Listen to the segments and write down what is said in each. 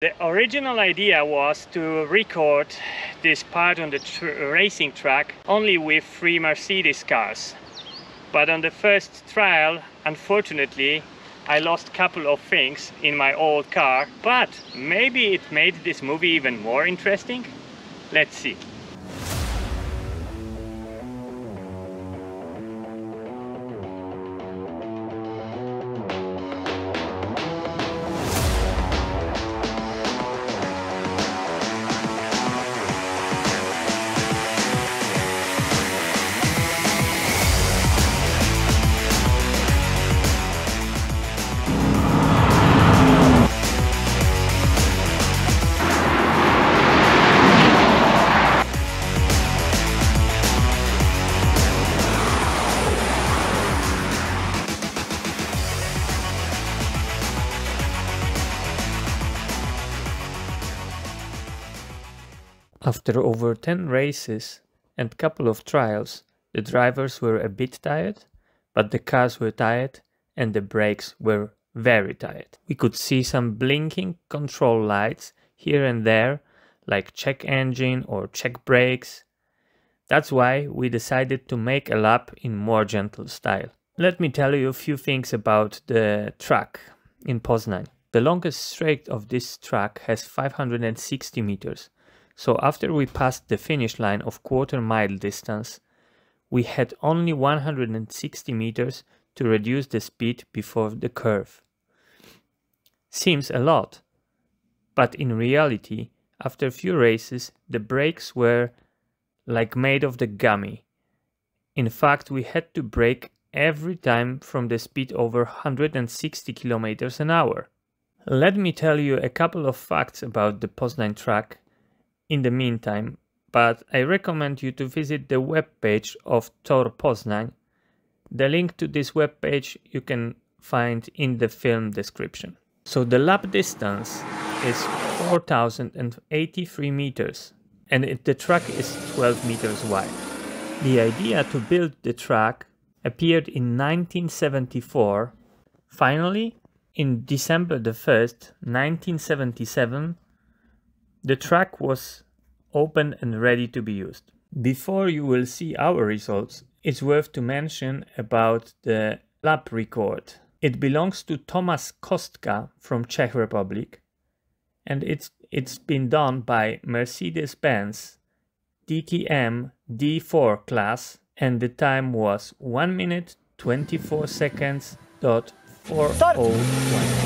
The original idea was to record this part on the racing track only with 3 Mercedes cars. But on the first trial, unfortunately, I lost a couple of things in my old car. But maybe it made this movie even more interesting? Let's see. After over 10 races and couple of trials, the drivers were a bit tired, but the cars were tired and the brakes were very tired. We could see some blinking control lights here and there, like check engine or check brakes. That's why we decided to make a lap in more gentle style. Let me tell you a few things about the track in Poznań. The longest straight of this track has 560 meters. So after we passed the finish line of quarter-mile distance, we had only 160 meters to reduce the speed before the curve. Seems a lot, but in reality, after a few races, the brakes were like made of the gummy. In fact, we had to brake every time from the speed over 160 kilometers an hour. Let me tell you a couple of facts about the Poznań track in the meantime, but I recommend you to visit the webpage of Tor Poznań. The link to this webpage you can find in the film description. So the lap distance is 4,083 meters and the track is 12 meters wide. The idea to build the track appeared in 1974. Finally, in December the 1st, 1977, the track was open and ready to be used. Before you will see our results, it's worth to mention about the lap record. It belongs to Tomasz Kostka from Czech Republic, and it's been done by Mercedes-Benz DTM D4 class, and the time was 1 minute 24 seconds .401.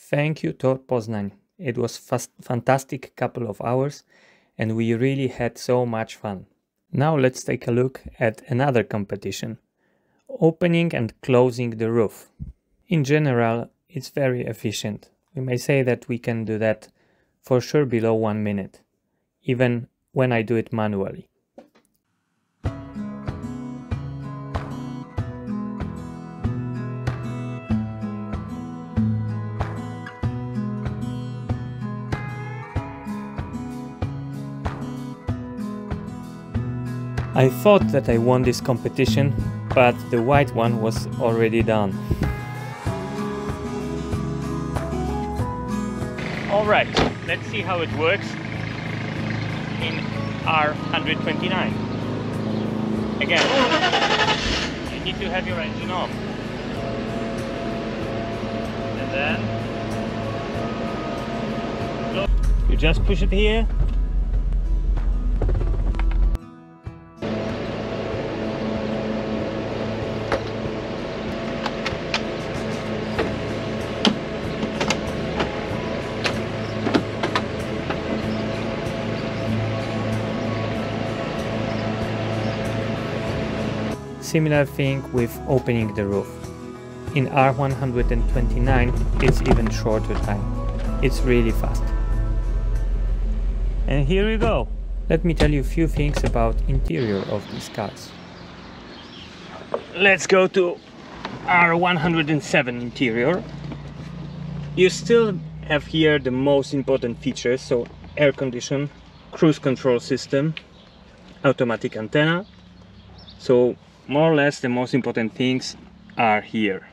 Thank you, Tor Poznań. It was fantastic couple of hours and we really had so much fun. Now let's take a look at another competition. Opening and closing the roof. In general, it's very efficient. We may say that we can do that for sure below 1 minute, even when I do it manually. I thought that I won this competition, but the white one was already done. Alright, let's see how it works in R129. Again, you need to have your engine on. And then you just push it here. Similar thing with opening the roof. In R129 it's even shorter time. It's really fast. And here we go. Let me tell you a few things about interior of these cars. Let's go to R107 interior. You still have here the most important features, so air condition, cruise control system, automatic antenna. So more or less the most important things are here.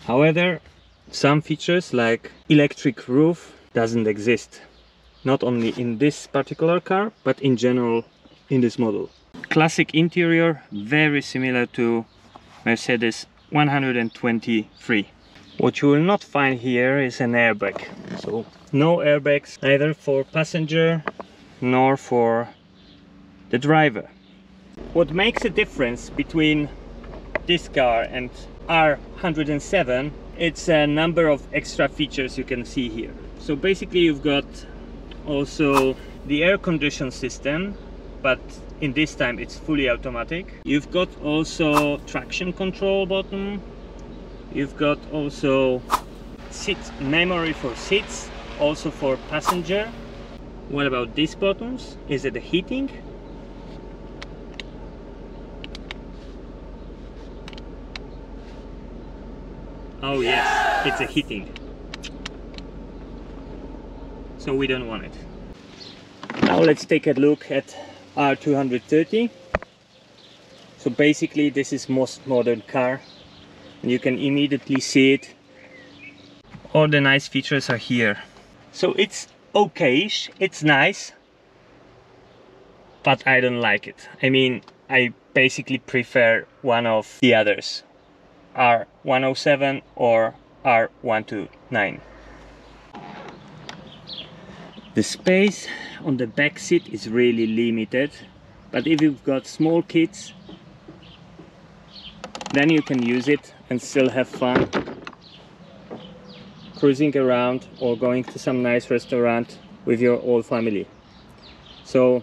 However, some features like electric roof doesn't exist. Not only in this particular car, but in general in this model. Classic interior, very similar to Mercedes 123. What you will not find here is an airbag. So no airbags either for passenger nor for the driver. What makes a difference between this car and R107, it's a number of extra features you can see here. So basically you've got also the air condition system, but in this time it's fully automatic. You've got also traction control button. You've got also seat memory for seats, also for passenger. What about these buttons? Is it the heating? Oh yes, it's a heating. So we don't want it. Now let's take a look at R230. So basically this is most modern car. And you can immediately see it. All the nice features are here. So it's okay-ish, it's nice, but I don't like it. I mean, I basically prefer one of the others. R107 or R129. The space on the back seat is really limited, but if you've got small kids, then you can use it and still have fun cruising around or going to some nice restaurant with your whole family. So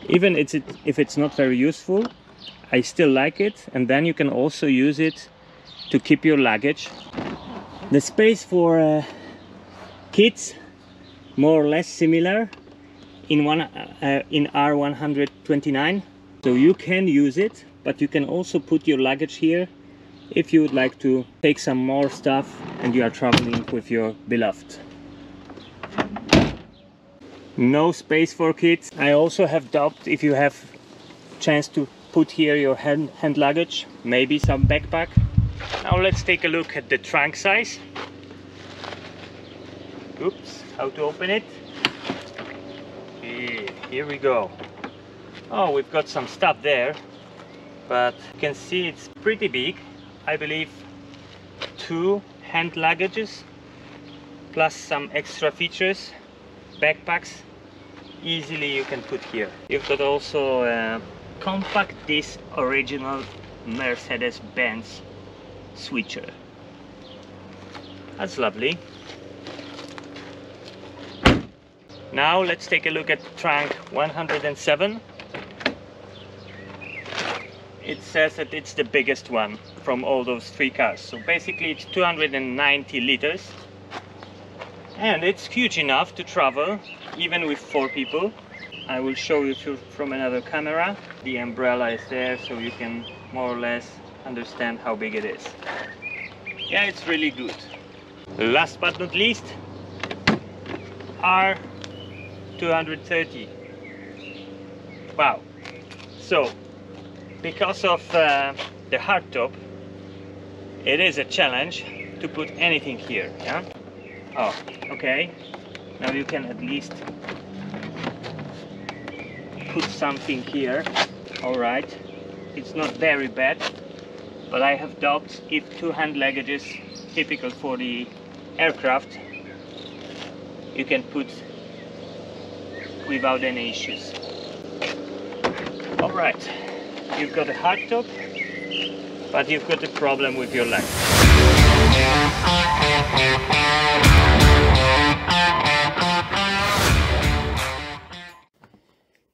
even if it's not very useful, I still like it, and then you can also use it to keep your luggage. The space for kids, more or less similar in R129. So you can use it, but you can also put your luggage here if you would like to take some more stuff and you are traveling with your beloved. No space for kids. I also have doubt if you have chance to put here your hand luggage, maybe some backpack. Now let's take a look at the trunk size. Oops, how to open it? Here we go. Oh, we've got some stuff there, but you can see it's pretty big. I believe 2 hand luggages plus some extra features, backpacks, easily you can put here. You've got also a compact disc original Mercedes-Benz switcher. That's lovely. Now let's take a look at trunk 107. It says that it's the biggest one from all those 3 cars. So basically it's 290 liters. And it's huge enough to travel even with 4 people. I will show you from another camera. The umbrella is there, so you can more or less understand how big it is. Yeah, it's really good. Last but not least, R230. Wow. So because of the hardtop, it is a challenge to put anything here. Yeah. Oh, okay. Now you can at least put something here. Alright, it's not very bad, but I have doubts if 2 hand luggages, typical for the aircraft, you can put without any issues. Alright, you've got a hardtop, but you've got a problem with your leg.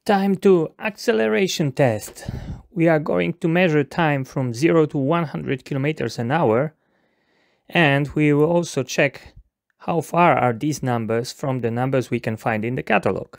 Time to acceleration test. We are going to measure time from 0 to 100 kilometers an hour, and we will also check how far are these numbers from the numbers we can find in the catalog.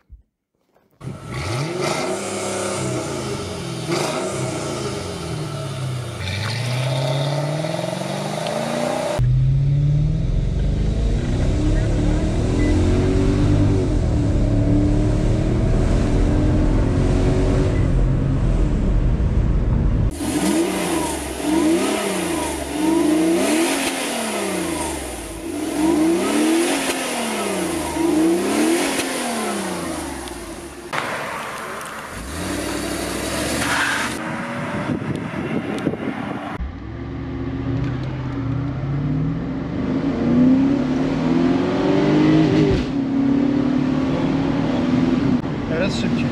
Teraz szybciej.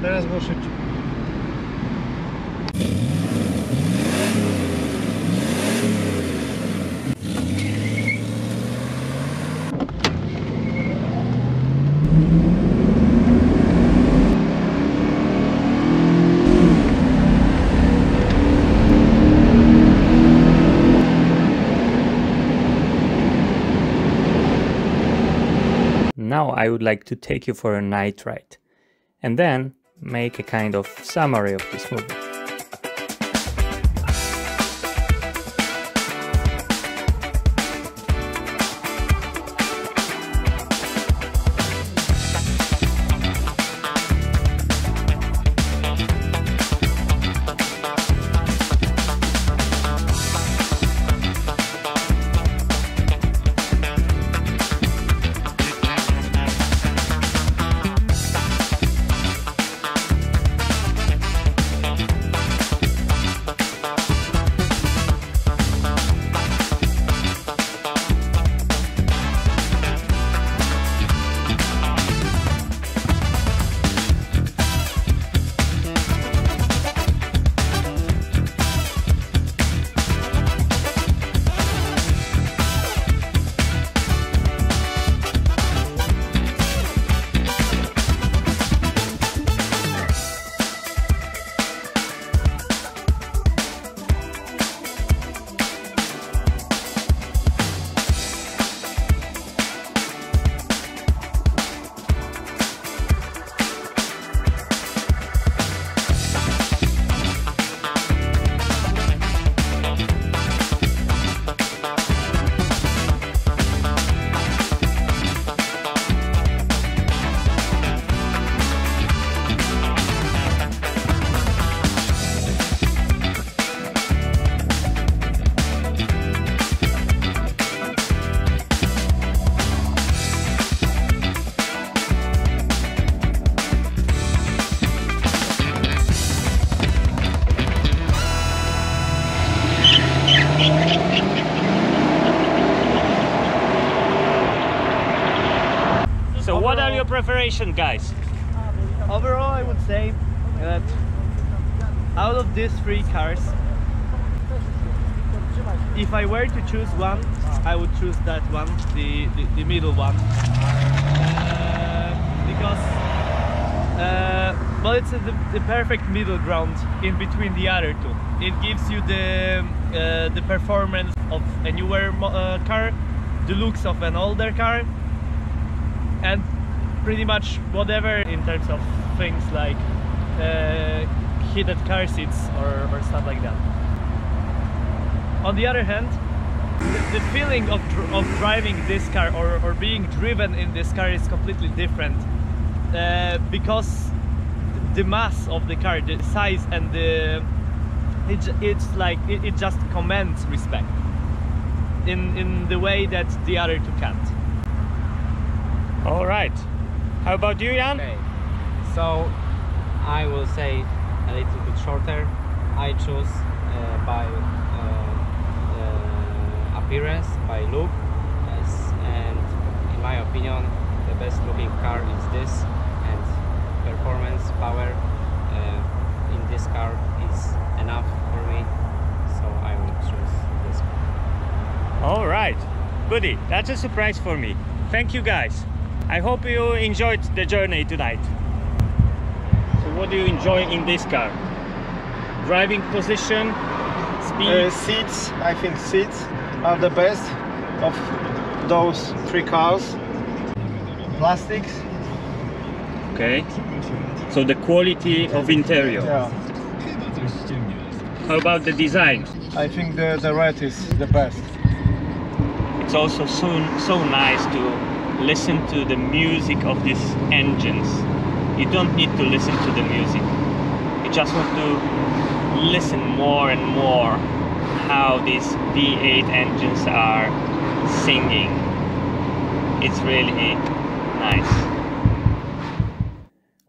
Teraz było szybciej. Now I would like to take you for a night ride and then make a kind of summary of this movie. So what are your preparations, guys? Overall, I would say that out of these 3 cars, if I were to choose one, I would choose that one, the middle one, because well, it's the perfect middle ground in between the other two. It gives you the performance of a newer car, the looks of an older car, and pretty much whatever in terms of things like heated car seats or stuff like that. On the other hand, the feeling of driving this car or being driven in this car is completely different, because the mass of the car, the size, and it's like it just commands respect in the way that the other two can't. All right. How about you, Jan? Okay, so I will say a little bit shorter. I choose by appearance, by look, and in my opinion, the best looking car is this, and performance, power in this car is enough for me, so I will choose this car. All right, goody. That's a surprise for me. Thank you, guys. I hope you enjoyed the journey tonight. So what do you enjoy in this car? Driving position, speed? Seats, I think seats are the best of those three cars. Plastics. Okay. So the quality of interior. Yeah. How about the design? I think the red is the best. It's also so nice to listen to the music of these engines. You don't need to listen to the music. You just want to listen more and more how these V8 engines are singing. It's really nice.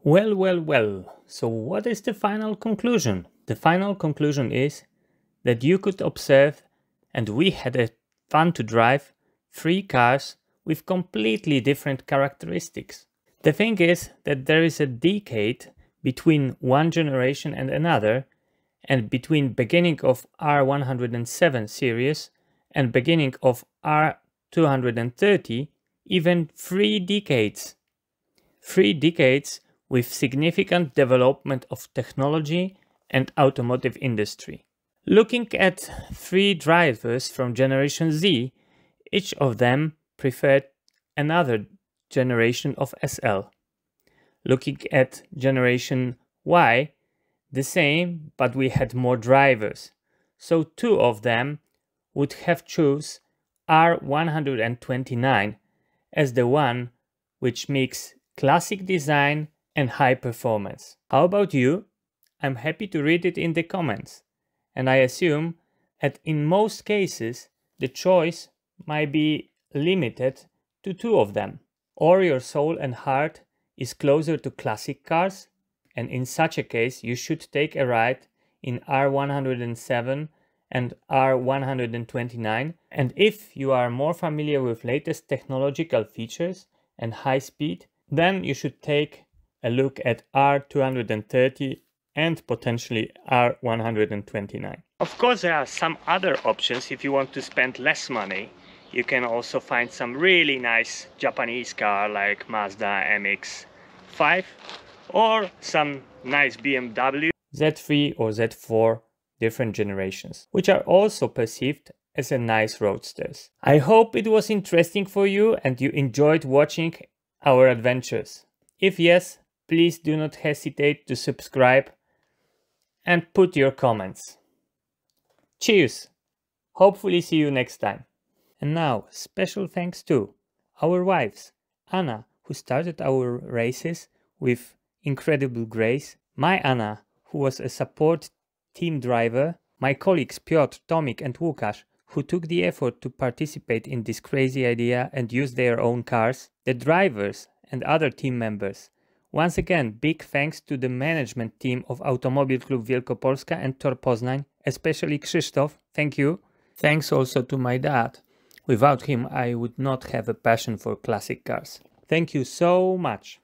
Well. So what is the final conclusion? The final conclusion is that you could observe, and we had a fun to drive, 3 cars with completely different characteristics. The thing is that there is a decade between one generation and another, and between beginning of R107 series and beginning of R230, even 3 decades. 3 decades with significant development of technology and automotive industry. Looking at 3 drivers from Generation Z, each of them preferred another generation of SL. Looking at Generation Y, the same, but we had more drivers. So 2 of them would have choose R129 as the one which mix classic design and high performance. How about you? I'm happy to read it in the comments. And I assume that in most cases the choice might be limited to 2 of them. Or your soul and heart is closer to classic cars, and in such a case you should take a ride in R107 and R129. And if you are more familiar with latest technological features and high speed, then you should take a look at R230 and potentially R129. Of course, there are some other options if you want to spend less money. You can also find some really nice Japanese car like Mazda MX-5 or some nice BMW Z3 or Z4 different generations, which are also perceived as a nice roadsters. I hope it was interesting for you and you enjoyed watching our adventures. If yes, please do not hesitate to subscribe and put your comments. Cheers! Hopefully see you next time. And now, special thanks to our wives, Anna, who started our races with incredible grace, my Anna, who was a support team driver, my colleagues Piotr, Tomik and Łukasz, who took the effort to participate in this crazy idea and use their own cars, the drivers and other team members. Once again, big thanks to the management team of Automobil Klub Wielkopolska and Tor Poznań, especially Krzysztof, thank you. Thanks also to my dad. Without him, I would not have a passion for classic cars. Thank you so much.